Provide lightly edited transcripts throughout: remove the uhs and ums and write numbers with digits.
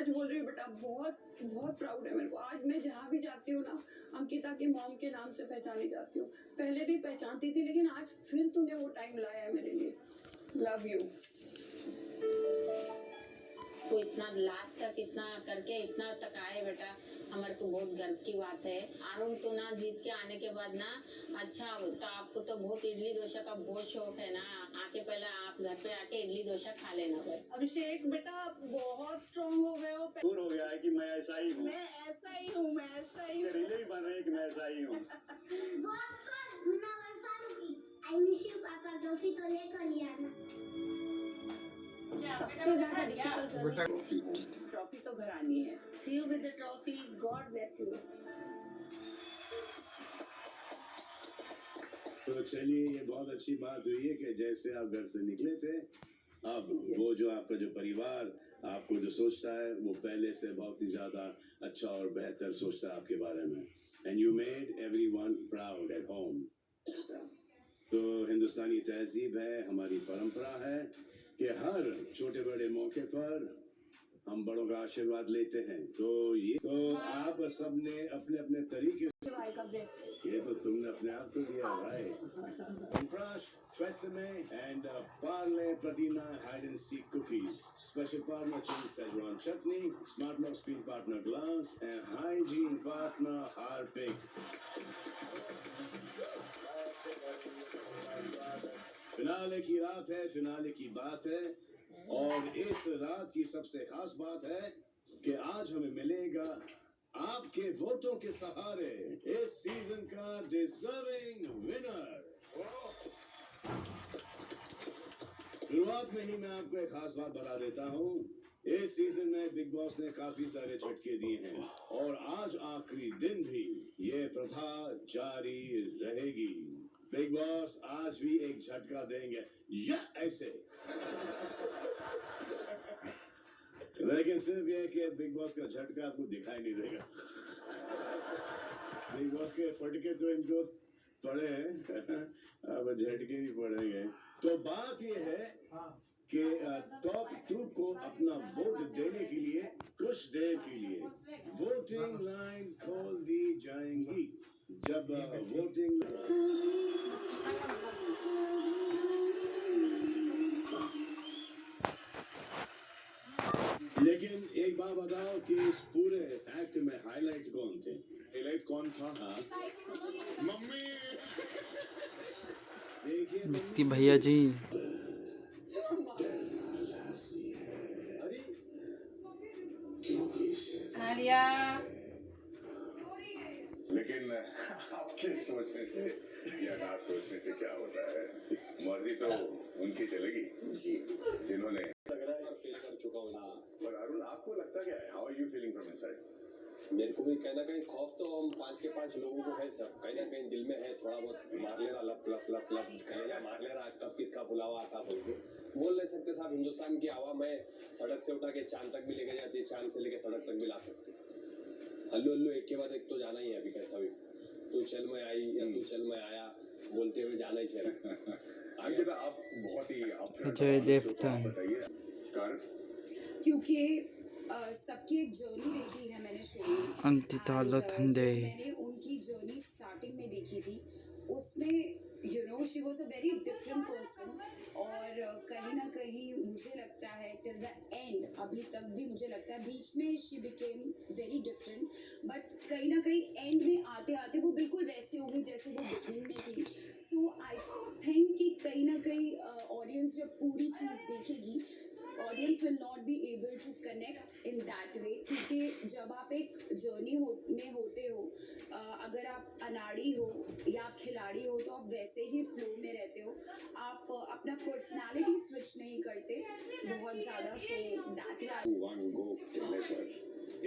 सच बोल रही हूँ बेटा, बहुत बहुत प्राउड है मेरे को। आज मैं जहाँ भी जाती हूँ ना, अंकिता की मॉम के नाम से पहचानी जाती हूँ। पहले भी पहचानती थी, लेकिन आज फिर तूने वो टाइम लाया है मेरे लिए। Love you. तो इतना लास्ट तक इतना करके इतना तक आए बेटा, हमारे को बहुत गर्व की बात है। अरुण तो ना जीत के आने के बाद ना, अच्छा तो आपको तो बहुत इडली डोसा का बहुत शौक है ना, आके पहले आप घर पे आके इडली डोसा खा लेना भाई। अभिषेक बेटा, आप बहुत स्ट्रॉन्ग हो गए हो। दूर हो गया है कि मैं ऐसा ही हूँ, मैं ऐसा ही हूँ, मैं ऐसा ही हूँ। रीले भी बन रहे हैं कि मैं ऐसा ही हूँ। आई विश यू पापा ट्रॉफी तो लेकर ही आना। सबसे ज्यादा ट्रॉफी तो घर आनी है। See you with the trophy. God bless you. तो चलिए, ये बहुत अच्छी बात हुई है कि जैसे आप घर से निकले थे, अब वो जो आपका जो परिवार आपको जो सोचता है, वो पहले से बहुत ही ज्यादा अच्छा और बेहतर सोचता है आपके बारे में। And you made everyone proud at home. तो हिंदुस्तानी तहजीब है, हमारी परंपरा है कि हर छोटे बड़े मौके पर हम बड़ों का आशीर्वाद लेते हैं। तो ये तो आप सबने अपने अपने तरीके से, ये तो तुमने अपने आप को दिया भाई। Comprash, Tresemme and Parle Platina hide and seek cookies. Special partner chili Szechuan chutney, Smart Lock screen partner Glass and hygiene partner Harpic. Finale की रात है, फिनाले की बात है, और इस रात की सबसे खास बात है कि आज हमें मिलेगा आपके वोटों के सहारे इस सीजन का डिजर्विंग विनर। शुरुआत में ही मैं आपको एक खास बात बता देता हूँ। इस सीजन में बिग बॉस ने काफी सारे झटके दिए हैं, और आज आखिरी दिन भी ये प्रथा जारी रहेगी। बिग बॉस आज भी एक झटका देंगे, या ऐसे। लेकिन सिर्फ ये कि बिग बॉस का झटका आपको दिखाई नहीं देगा। बिग बॉस के फटके तो इनको पड़े हैं, अब झटके भी पड़ेंगे। तो बात ये है कि टॉप 2 को अपना वोट देने के लिए कुछ देर के लिए वोटिंग लाइंस खोल दी जाएंगी। जब वोटिंग लेकिन एक बात बताओ कि इस पूरे एक्ट में हाईलाइट कौन थे? हाईलाइट कौन था? मम्मी। देखिए मित्ती भैया जी, आलिया। लेकिन आपके सोचने से या ना सोचने से क्या होता है, मर्जी तो उनकी चलेगी जिन्होंने लग रहा है फेल कर चुका हूँ। पर अरुण, आपको लगता क्या है? How are you feeling from inside? मेरे को भी कहीं ना कहीं खौफ तो हम 5 के 5 लोगों को है सर, कहीं ना कहीं दिल में है थोड़ा बहुत। मार ले रहा लप लप लप लप, कहीं मार ले रहा कब किसका बुलावा आता बोल के बोल नहीं सकते साहब। हिंदुस्तान की हवा में सड़क से उठा के चांद तक भी लेके जाती है, चांद से लेके सड़क तक भी ला सकती है। हल्लू हल्लू एक के बाद एक तो जाना ही है। अभी कैसा भी तू चल में आई या तू चल में आया बोलते हुए जाना ही चाहिए। आगे तो आप बहुत ही अजय देवगन। बताइए कारण। क्योंकि सबकी एक जर्नी देखी है मैंने शो में। अंकिता लोखंडे। मैंने उनकी जर्नी स्टार्टिंग में देखी थी, उसमें you know she was a very different person. और कहीं ना कहीं मुझे लगता है टिल द एंड, अभी तक भी मुझे लगता है बीच में she became very different, but कहीं ना कहीं एंड में आते आते वो बिल्कुल वैसे हो गई जैसे वो बिगनिंग में थी। सो आई थिंक कि कहीं ना कहीं ऑडियंस जब पूरी चीज़ देखेगी, audience will not be able to connect in that way. क्योंकि जब आप एक जर्नी में होते हो, अगर आप अनाड़ी हो या आप खिलाड़ी हो, तो आप वैसे ही फ्लो में रहते हो, आप अपना पर्सनालिटी स्विच नहीं करते बहुत ज़्यादा। सो दैट वन गो खेलने पर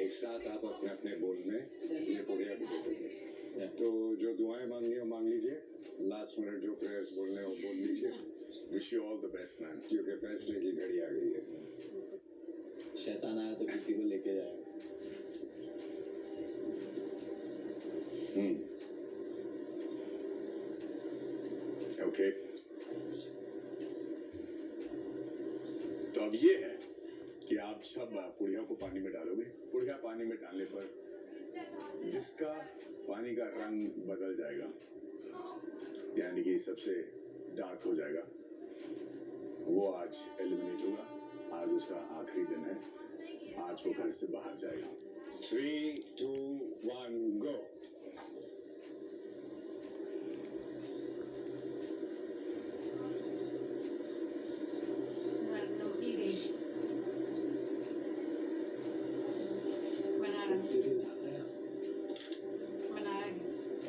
एक साथ आप अपने अपने बोल में ये पोड़िया भी दे देंगे। तो जो दुआएं मांगनी हो मांग लीजिए, लास्ट मिनट जो प्रेयर्स बोलने हो बोल लीजिए। Wish you all the best man, क्योंकि फैसले की घड़ी आ गई है। शैतान आया तो किसी को लेके जाएगा। ओके, तो अब ये है कि आप सब पुड़िया को पानी में डालोगे। पानी में डालने पर जिसका पानी का रंग बदल जाएगा, यानी कि सबसे डार्क हो जाएगा, वो आज एलिमिनेट होगा। आज उसका आखिरी दिन है, आज वो घर से बाहर जाएगा। 3, 2, 1, गो।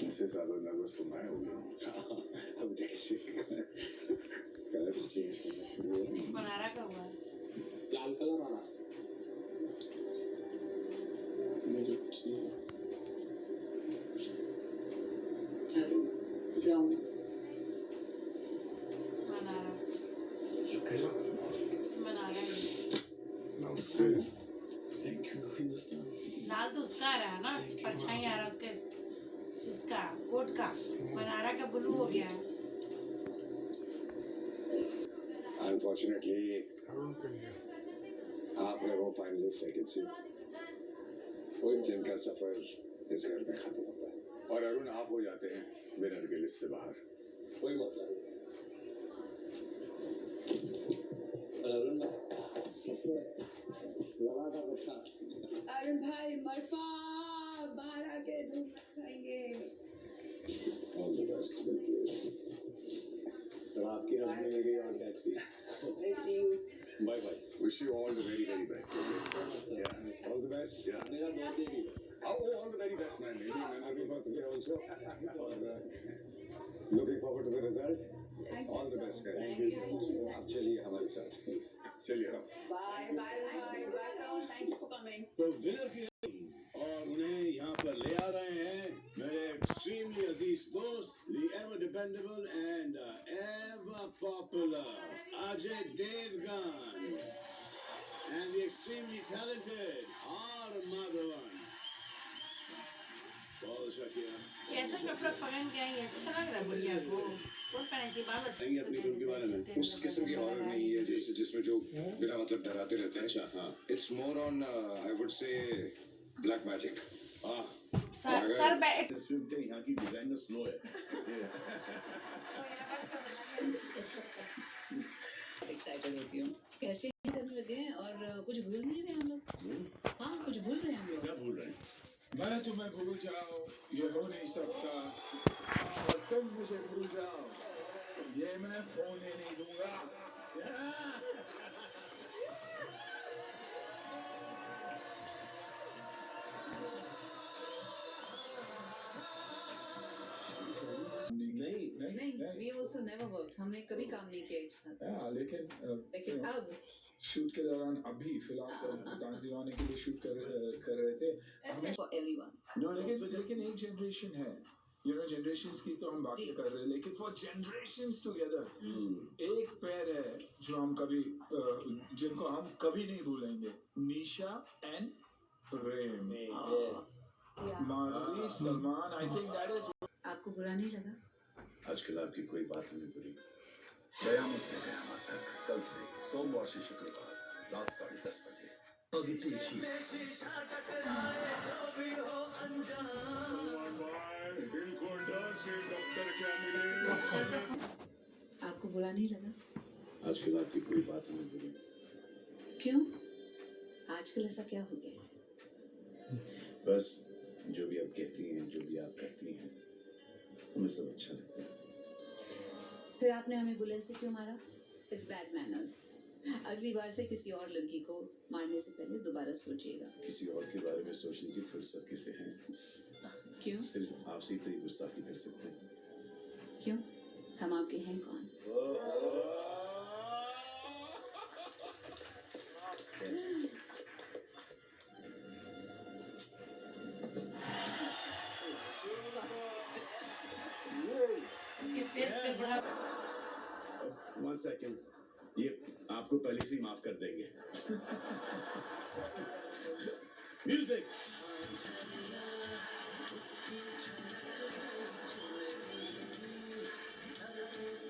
इससे ज्यादा नर्वस तो मैं हो गया हूँ। अब देखिए कलर चेंज करना शुरू हुआ। बनारा का हुआ लाल कलर आ रहा मुझे कुछ नहीं आ ब्राउन बनारा बनारा थैंक यू हिंदुस्तान। लाल तो उसका आ रहा है ना, परछाई आ रहा है उसके, इसका कोट का। बनारा का ब्लू हो गया है। अनफॉर्चुनेटली आप रहे वो फाइनलिस्ट सेकंड सीट, जिनका सफर इस घर में खत्म होता है। और अरुण, आप हो जाते हैं विनर के लिस्ट से बाहर। कोई मसला नहीं। और अरुण लगा था बच्चा। अरुण भाई मरफा बाहर आके धूम मचाएंगे। All the best. सर आपकी हस्बैंड मिल गई और taxi. Bless you. Bye bye. Wish you all the very very best. Yeah. All the best. Yeah. मेरा बर्थडे भी है। Oh, all the very best, man. Maybe happy birthday also. और looking forward to the result. Thank All you the so best, much. guys. Thank you. आप चलिए हमारे साथ। चलिए हम। Bye bye bye bye all. Thank you for coming. तो winner की और उन्हें यहाँ पर ले आ रहे हैं मेरे एक्सट्रीमली अजीज दोस्त, the ever dependable and ever popular Ajay Devgan and the extremely talented R Madhavan. बहुत अच्छा किया। कैसा कपड़ा पहन के आई, अच्छा लग रहा है बुढ़िया को। कौन पहने सी बाल बच्चे बताइए अपनी फिल्म के बारे में। उस किस्म की हॉरर नहीं है जिसमें जो बिना मतलब डराते रहते हैं। अच्छा, हाँ। It's more on I would say black magic. Sir बैठ इस फिल्म के यहाँ की डिजाइनर स्लो है। एक्साइटेड होती हूँ। कैसे करने लगे हैं और कुछ भूल नहीं रहे हम लोग। हाँ, कुछ भूल रहे हैं हम लोग। क्या भूल रहे हैं? मैं तुम्हें भूल जाऊं ये हो नहीं सकता, और तुम मुझे भूल जाओ ये मैं होने नहीं दूंगा। नहीं We also never worked. हमने कभी काम नहीं किया एक साथ। लेकिन अब शूट के दौरान अभी फिलहाल डांस दीवाने के लिए शूट कर रहे थे हमें। for everyone. लेकिन एक जनरेशन है, जनरेशंस की तो हम बात कर रहे हैं, लेकिन फॉर जनरेशंस टुगेदर एक पैर है जो हम कभी जिनको हम कभी नहीं भूलेंगे, Nisha and Prem. Madhuri Salman, I think that is. आपको बुरा नहीं लगा? आजकल आपकी कोई बात नहीं बुरी। कयामत से कयामत तक, कल से सोमवार से शुक्रवार रात 10:30 बजे। आपको बुरा नहीं लगा? आजकल आपकी कोई बात नहीं बुरी। क्यों? आजकल ऐसा क्या हो गया? बस जो भी आप कहती हैं, जो भी आप करती हैं, हमें सब अच्छा लगता है। फिर आपने हमें गुलेल से क्यों मारा? It's bad manners. अगली बार से किसी और लड़की को मारने से पहले दोबारा सोचिएगा। किसी और के बारे में सोचने की फुर्सत किसे है? क्यों? सिर्फ आपसे ही तो ये गुस्ताखी कर सकते हैं। क्यों? हम आपके हैं कौन? इसके फेस पे बड़ा। One second, ये आपको पहले से ही माफ कर देंगे। म्यूजिक।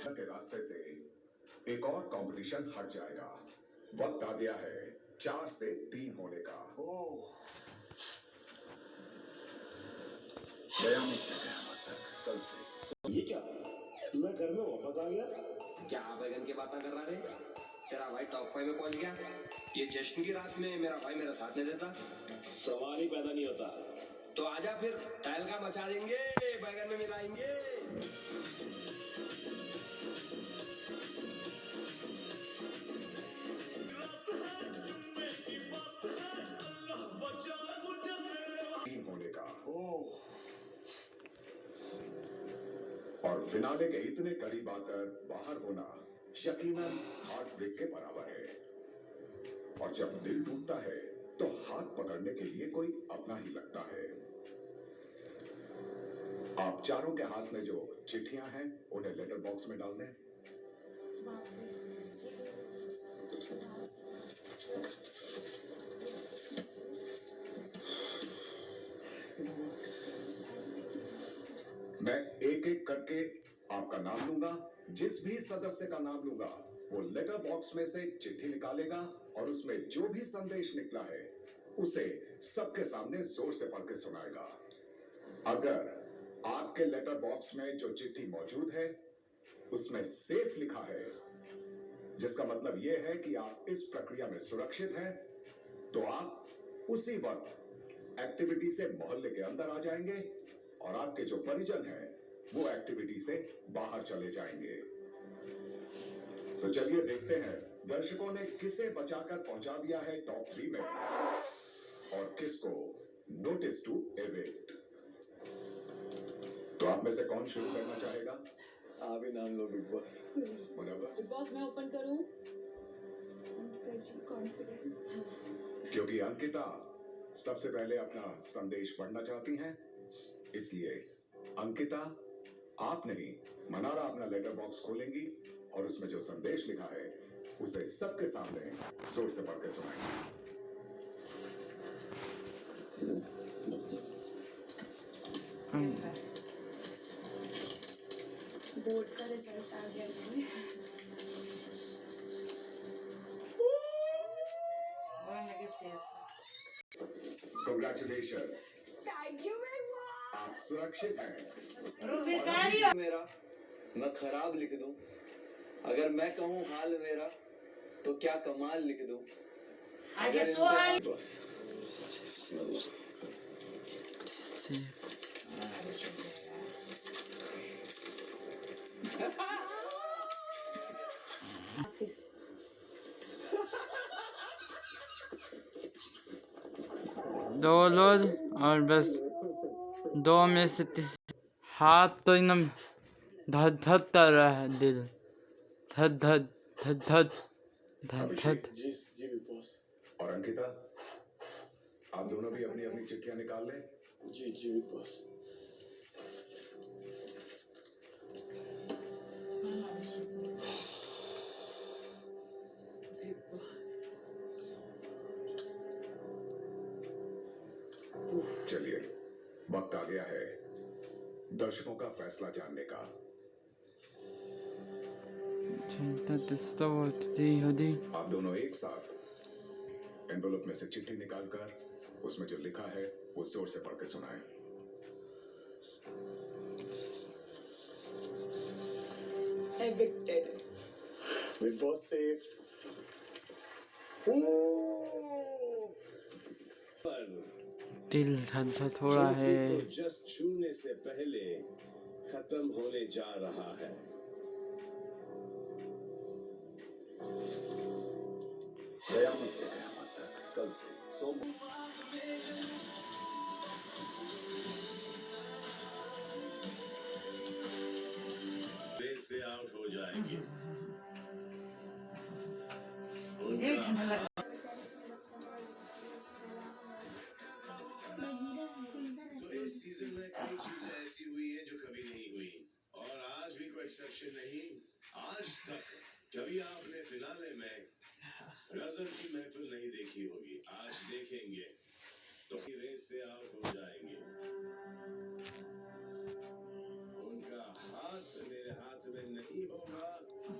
के रास्ते से एक और कंपटीशन हट जाएगा। वक्त आ गया है 4 से 3 होने का। गया मुझसे कयामत तक कल से। ये क्या, मैं घर में वापस आ गया? क्या बैगन की बातें कर रहा रे? तेरा भाई टॉप 5 में पहुंच गया। ये जश्न की रात में मेरा भाई मेरा साथ नहीं देता। सवाल ही पैदा नहीं होता। तो आजा फिर तहलका मचा देंगे, बैगन में मिलाएंगे। होने का और फिनाले के इतने करीब आकर बाहर होना यकीनन हार्ट ब्रेक के बराबर है। और जब दिल टूटता है तो हाथ पकड़ने के लिए कोई अपना ही लगता है। आप चारों के हाथ में जो चिट्ठियां हैं उन्हें लेटर बॉक्स में डाल दें। मैं एक एक करके आपका नाम लूंगा। जिस भी सदस्य का नाम लूंगा वो लेटर बॉक्स में से चिट्ठी निकालेगा और उसमें जो भी संदेश निकला है उसे सबके सामने जोर से पढ़ के सुनाएगा। अगर आपके लेटर बॉक्स में जो चिट्ठी मौजूद है उसमें सेफ लिखा है, जिसका मतलब यह है कि आप इस प्रक्रिया में सुरक्षित हैं, तो आप उसी वक्त एक्टिविटी से मोहल्ले के अंदर आ जाएंगे और आपके जो परिजन हैं वो एक्टिविटी से बाहर चले जाएंगे। तो चलिए देखते हैं दर्शकों ने किसे बचाकर पहुंचा दिया है टॉप 3 में और किसको नोटिस टू एविक्ट। तो आप में से कौन शुरू करना चाहेगा? आप ही नाम लो बिग बॉस। मुनव्वर, बिग बॉस मैं ओपन करूं? क्योंकि अंकिता सबसे पहले अपना संदेश पढ़ना चाहती हैं, इसलिए अंकिता आप नहीं मनारा अपना लेटर बॉक्स खोलेंगी और उसमें जो संदेश लिखा है उसे सबके सामने जोर से पढ़ के सुनाएंगी। बोर्ड का रिजल्ट आ गया है। Congratulations, thank you very much. आप सुरक्षित हैं। मेरा मैं खराब लिख दूं, अगर मैं कहूँ हाल मेरा तो क्या कमाल लिख दूं। अगर बस दो लोग और बस दो में से हाथ तो एकदम धद धद कर रहा है, दिल धद धद धद धद धद धद। जी जी बिग बॉस। और अंकिता, आप दोनों भी अपनी अपनी चिट्ठियां निकाल लें। जी जी बिग बॉस। चलिए, वक्त आ गया है दर्शकों का फैसला जानने का। आप दोनों एक साथ एनवेलप में से चिट्ठी निकालकर उसमें जो लिखा है वो जोर से पढ़ के सुनाएं। Evicted. Big boss safe. दिल धद धद हो रहा है। जस्ट छूने से पहले खत्म होने जा रहा है। गया मुझसे कयामत तक कल से सोमवार। रेस से आउट हो जाएंगे। तो इस सीजन में कई चीजें ऐसी हुई है जो कभी नहीं हुई और आज भी कोई एक्सेप्शन नहीं। आज तक कभी आपने फिनाले में रजर की महफिल नहीं देखी होगी, आज देखेंगे। तो रेस से आउट हो जाएंगे। उनका हाथ मेरे हाथ में नहीं होगा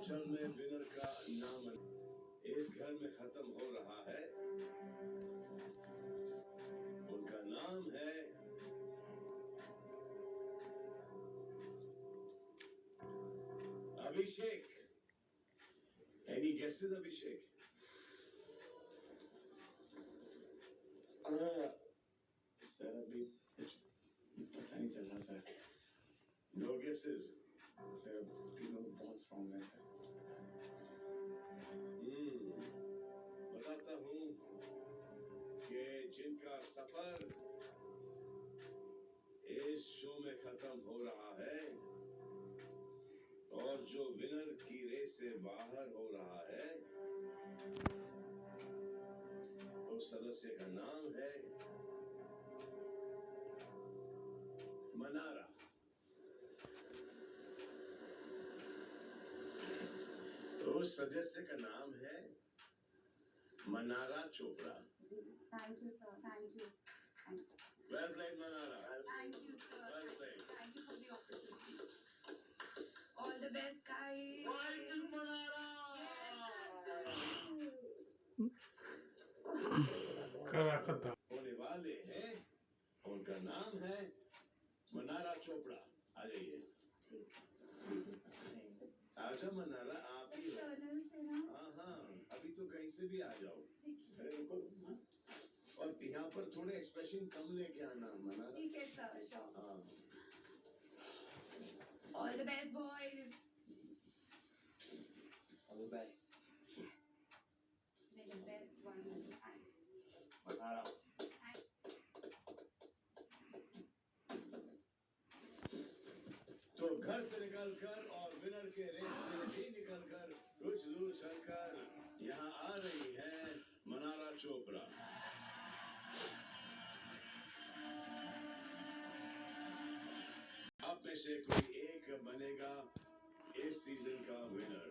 जब मैं विनर का नाम इस घर में खत्म हो रहा है। उनका नाम है Abhishek. Any guesses, Abhishek? Sir अभी कुछ पता नहीं चल रहा सर. No guesses. सर तीनों बहुत स्ट्रॉन्ग है सर. बताता हूँ कि जिनका सफर इस शो में खत्म हो रहा है और जो विनर की रेस से बाहर हो रहा है उस सदस्य का नाम है मनारा. उस सदस्य का नाम है Mannara Chopra. Ji thank you sir, thank you sir. Well played, Manara. Thank you, sir. Well played. Thank you for the opportunity. All the best, guys. Fighting Manara. होने वाले हैं. उनका नाम है मनारा चोपड़ा. आ जाइए. आजा मनारा, आप ही हो. हाँ, अभी तो कहीं से भी आ जाओ. अरे रुको. और यहाँ पर थोड़े एक्सप्रेशन कम लेके आना मनारा. ठीक है सर, श्योर. हाँ. All the best, boys. All the best. May the best one. Mannara. तो घर से निकलकर और विनर के रेस से भी निकलकर कुछ दूर चलकर यहाँ आ रही है मनारा चोपड़ा. आप में से कोई एक बनेगा इस सीजन का विनर.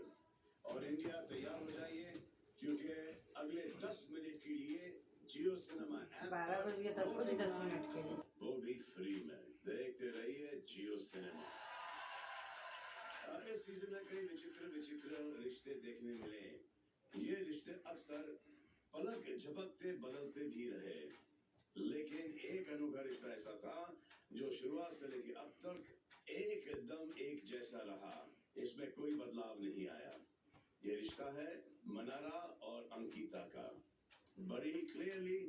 और इंडिया तैयार हो जाइए क्योंकि अगले 10 मिनट के लिए जियो सिनेमा ऐप 12 बज गए तब कुछ 10 मिनट के लिए. वो भी फ्री में. देखते रहिए जियो सिनेमा. इस सीजन में कई विचित्र रिश्ते देखने मिले. ये रिश्ते अक्सर पलक झपकते बदलते भी रहे, लेकिन एक अनोखा रिश्ता ऐसा था जो शुरुआत से लेकर अब तक एकदम एक जैसा रहा. इसमें कोई बदलाव नहीं आया. ये रिश्ता है मनारा और अंकिता का. बड़ी क्लियरली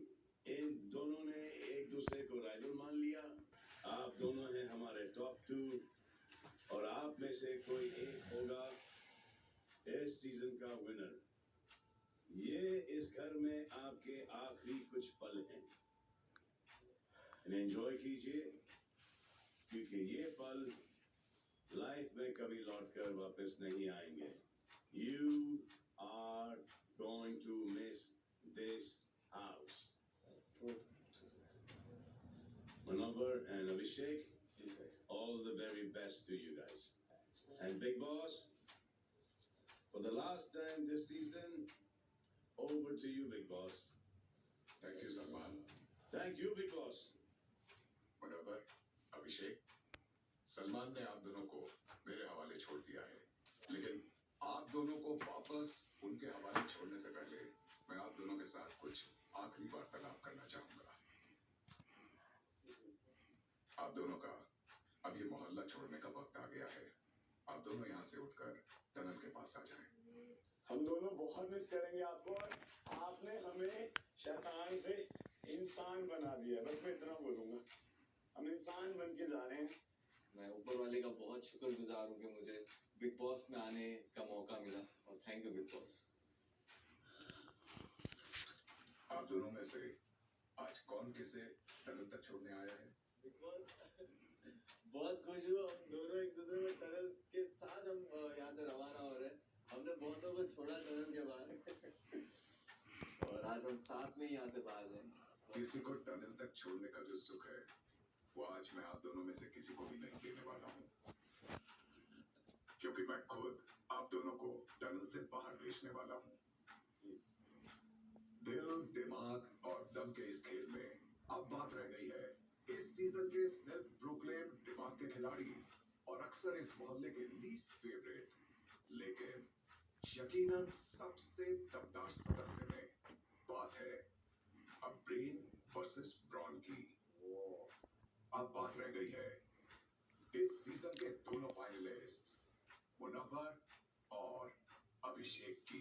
इन दोनों ने एक दूसरे को राइवल मान लिया. आप दोनों हैं हमारे टॉप 2 और आप में से कोई एक होगा इस सीजन का विनर. ये इस घर में आपके आखिरी कुछ पल हैं. इन्हें एंजॉय कीजिए क्योंकि ये पल लाइफ में कभी लौटकर वापस नहीं आएंगे. You are going to miss this house. Manohar and Abhishek, all the very best to you guys. And Big Boss, for the last time this season, over to you, Big Boss. Thank you, Salman. Thank you, Big Boss. मनोहर, अभिषेक, सलमान ने आप दोनों को मेरे हवाले छोड़ दिया है, लेकिन आप दोनों को वापस उनके हवाले छोड़ने से पहले मैं आप दोनों के साथ कुछ आखिरी वार्तालाप करना चाहूंगा. आप दोनों का अब ये मोहल्ला छोड़ने का वक्त आ गया है. आप दोनों यहाँ से उठकर टनल के पास आ जाएं. हम दोनों बहुत मिस करेंगे आपको. आपने हमें शैतान से इंसान बना दिया. बस मैं इतना बोलूंगा, हम इंसान बन के जा रहे हैं. मैं ऊपर वाले का बहुत शुक्रगुजार हूँ कि मुझे बिग बॉस में आने का मौका मिला, और थैंक यू बिग बॉस. आप दोनों में से आज कौन किसे टनल तक छोड़ने आया है? बिग बॉस बहुत खुश हूँ. हम दोनों एक दूसरे में टनल के साथ हम यहाँ से रवाना हो रहे हैं. हमने बहुतों को छोड़ा टनल के बाद और आज हम साथ में यहाँ से बाहर जाएंगे. किसी को टनल तक छोड़ने का जो सुख है वो आज मैं आप दोनों में से किसी को भी नहीं देने वाला हूँ, क्योंकि मैं खुद आप दोनों को टनल से बाहर भेजने वाला हूँ. दिल, दिमाग और दम के इस खेल में अब बात रह गई है इस सीजन के सेल्फ प्रोक्लेम दिमाग के खिलाड़ी और अक्सर इस मोहल्ले के लीस्ट फेवरेट, लेकिन यकीनन सबसे दमदार सदस्य में. बात है अब ब्रेन वर्सेस ब्रॉन की. अब बात रह गई है इस सीजन के दोनों फाइनलिस्ट मुनव्वर अभिषेक की।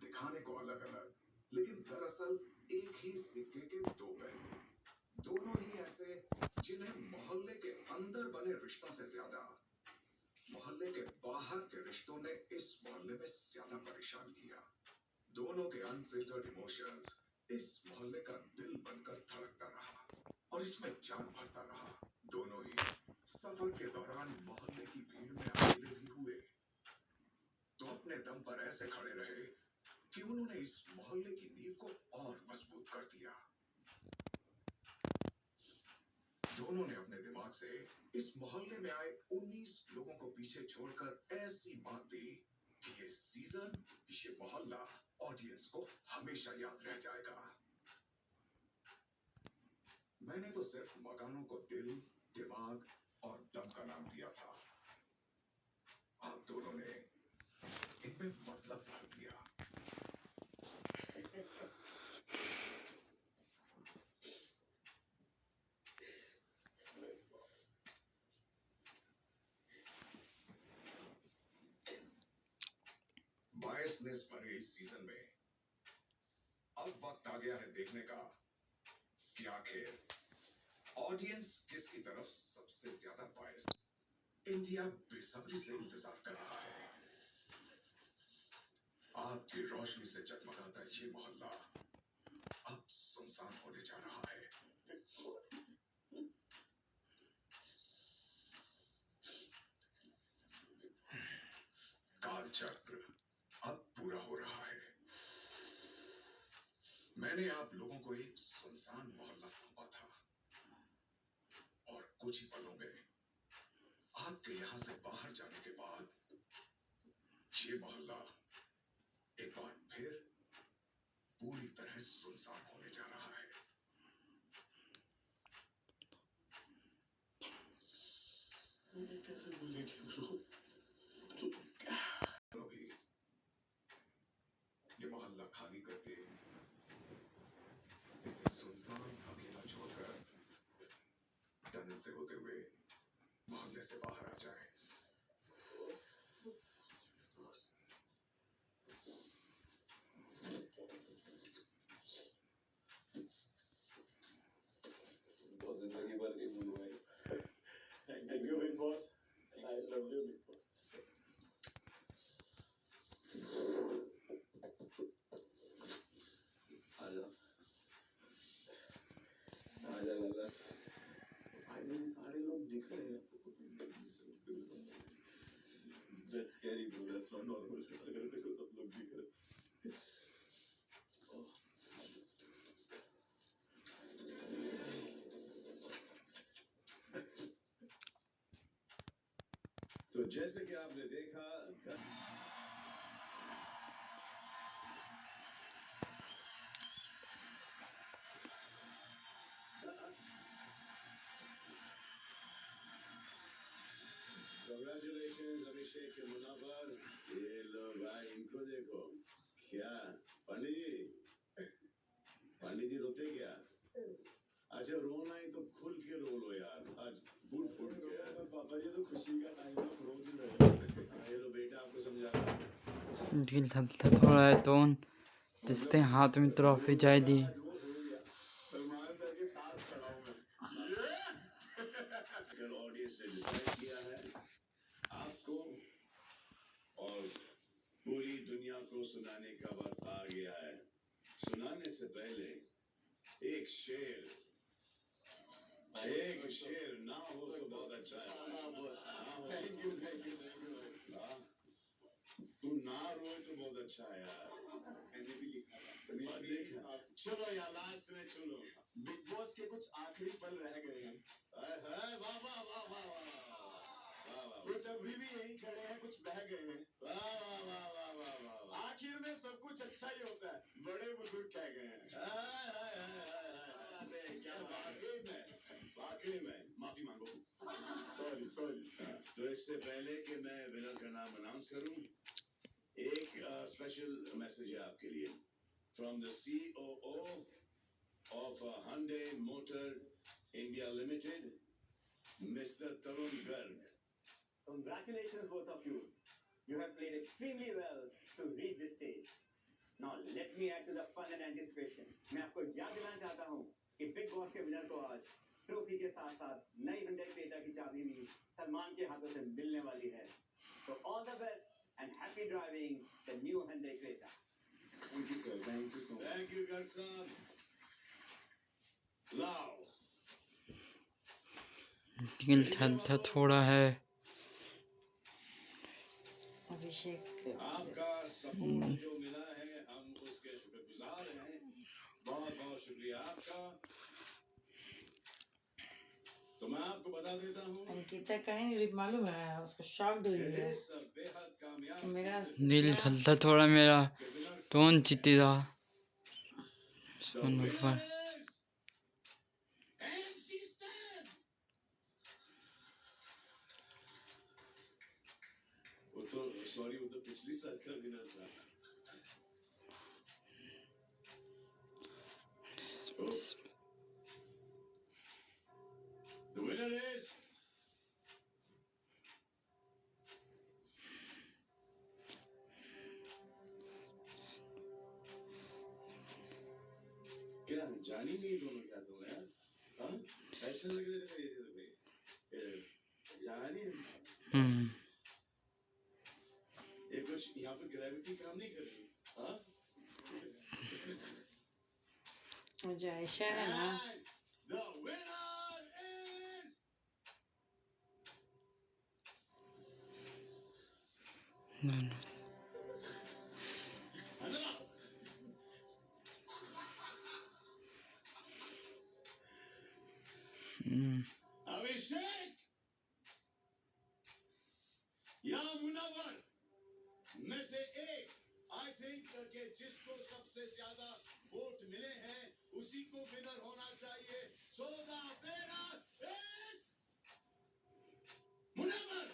दिखाने को अलग अलग, लेकिन दरअसल एक ही सिक्के के दो पहलू। दोनों ही ऐसे जिन्हें मोहल्ले के अंदर बने रिश्तों से ज्यादा मोहल्ले के बाहर के रिश्तों ने इस मोहल्ले में ज्यादा परेशान किया। दोनों के अनफिल्टर्ड इमोशंस इस मोहल्ले का दिल बनकर धड़कता रहा और इसमें जान भरता रहा। दोनों ही सफर के दौरान मोहल्ले की भीड़ में अकेले भी हुए तो अपने दम पर ऐसे खड़े रहे कि उन्होंने इस मोहल्ले की नींव को और मजबूत कर दिया। दोनों ने अपने दिमाग से इस मोहल्ले में आए 19 लोगों को पीछे छोड़कर ऐसी बात दी कि ये सीजन, ये मोहल्ला ऑडियंस को हमेशा याद रह जाएगा। मैंने तो सिर्फ मकानों को दिल, दिमाग और दम का नाम दिया था। आप दोनों ने इनमें मतलब भर दिया। 22 भरे इस सीजन में अब वक्त आ गया है देखने का कि आखिर ऑडियंस किसकी तरफ सबसे ज्यादा बायस। इंडिया बेसब्री से इंतजार कर रहा है। आपकी रोशनी से जगमगाता ये मोहल्ला अब सुनसान होने जा रहा है। कालचक्र अब पूरा हो रहा है। मैंने आप लोगों को एक सुनसान मोहल्ला सौंपा था और कुछ ही पलों में आपके यहां से बाहर जाने के बाद ये मोहल्ला एक बार फिर पूरी तरह सुनसान होने जा रहा है। कैसे भूलेंगे उसको? अभी ये मोहल्ला खाली करके इसे सुनसान अकेला छोड़कर टनल से होते हुए मोहल्ले से बाहर आ जाए। बहुत जिंदगी भर नहीं भूलूंगा। Thank you big boss. I love you big boss. आजा आजा लाला। फाइनली सारे लोग दिख रहे हैं। That's scary bro. That's not normal. अगर देखो सब लोग दिख रहे हैं। तो जैसे कि आपने देखा Congratulations अभिषेक के मुनावर। ये लो भाई इनको देखो। क्या पंडित जी रोते क्या? अच्छा रोना ही तो खुल के रो लो यार। आज फूट फूट के यार। पापा जी तो खुशी का टाइम है, रो क्यों रहे? ये लो बेटा आपको समझा रहा हूं। ढील थोड़ा है तो दिसते हाथ में ट्रॉफी जाए दी। सलमान सर के साथ खड़ा हूं मैं। कल ऑडियंस ने डिसाइड किया है आपको और पूरी दुनिया को सुनाने का वक्त आ गया है। सुनाने से पहले एक शेर ना हो तो बहुत अच्छा है। Thank you thank you thank you. हाँ, तू ना रोए तो बहुत अच्छा है यार। मैंने भी लिखा था। चलो यार लास्ट में चलो। बिग बॉस के कुछ आखिरी पल रह गए हैं। वाह वाह वाह वाह वाह वाह। कुछ अभी भी यहीं खड़े हैं, कुछ बह गए हैं। वाह वाह वाह वाह वाह वाह। आखिर में सब कुछ अच्छा ही होता है। बड़े बुजुर्ग कह गए हैं। वाकई में माफी मांगो। सॉरी। तो इससे पहले कि मैं विनर का नाम अनाउंस करूं, एक स्पेशल मैसेज है आपके लिए from the COO of Hyundai Motor India Limited, Mr. Tarun Garg. Congratulations both of you. You have played extremely well to reach this stage. Now let me add to the fun and anticipation. मैं आपको याद दिलाना चाहता हूँ कि big boss के winner को आज ट्रॉफी के साथ साथ नई Hyundai Creta की चाबी भी सलमान के हाथों से मिलने वाली है. So all the best and happy driving the new Hyundai Creta. Thank you sir. Thank you so much. Thank you, Garsan. Lao. दिल धक थोड़ा है। अभिषेक आपका सपोर्ट जो मिला है हम उसके शुक्रगुजार हैं। बहुत बहुत शुक्रिया आपका। तो मैं आपको बता देता हूँ अंकिता कहीं नहीं मालूम है, उसको शॉक हुई है। इस बेहद कामयाब मेरा दिल धक थोड़ा मेरा कौन जीतेगा। सुनो पर वो तो पिछली साल का विनर था। The winner is क्या जानी नहीं दोनों क्या तुम यार? हाँ ऐसे लग रहे थे ये जानी ये कुछ यहाँ पे ग्रेविटी काम नहीं कर रही। हाँ मुझे ऐसा है ना, The winner is अभिषेक या मुनव्वर में से एक। आई थिंक कि जिसको सबसे ज्यादा वोट मिले हैं उसी को विनर होना चाहिए। So the winner is Munawar.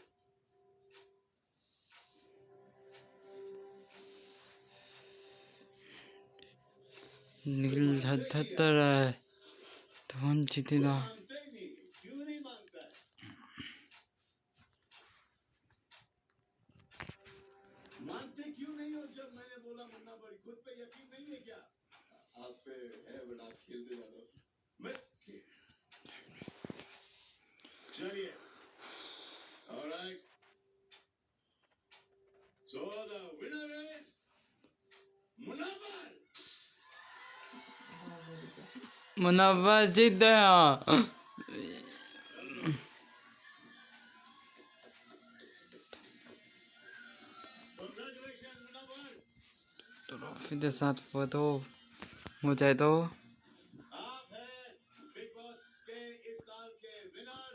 दिल धक रहा है। कौन जीतेगा। मानते नहीं, क्यों नहीं मानता है? मानते क्यों नहीं हो जब मैंने बोला मुन्नावर? खुद पे यकीन नहीं है क्या? आप पे है बट आप खेलते जा रहे हो. मैं चलिए, alright. So the winner is Munawar. Munawar जीत गया। कांग्रेचुलेशन मुनव्वर। ट्रॉफी के साथ फोटो हो जाए तो आप हैं बिग बॉस के इस साल के विनर।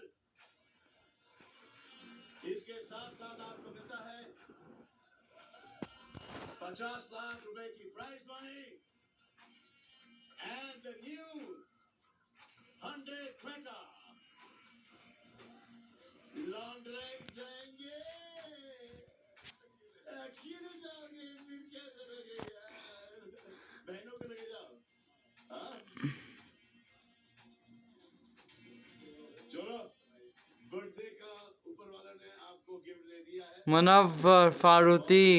इसके साथ साथ आपको मिलता है 50 लाख रुपए की prize money and the new Hyundai Creta। Long drive जाएंगे। क्यों नहीं जाओगे? फिर क्या करोगे यार? बहनों को लेके जाओ। हाँ? चलो, बर्थडे का ऊपर वाला ने आपको गिफ्ट दे दिया है। मुनव्वर फारूकी।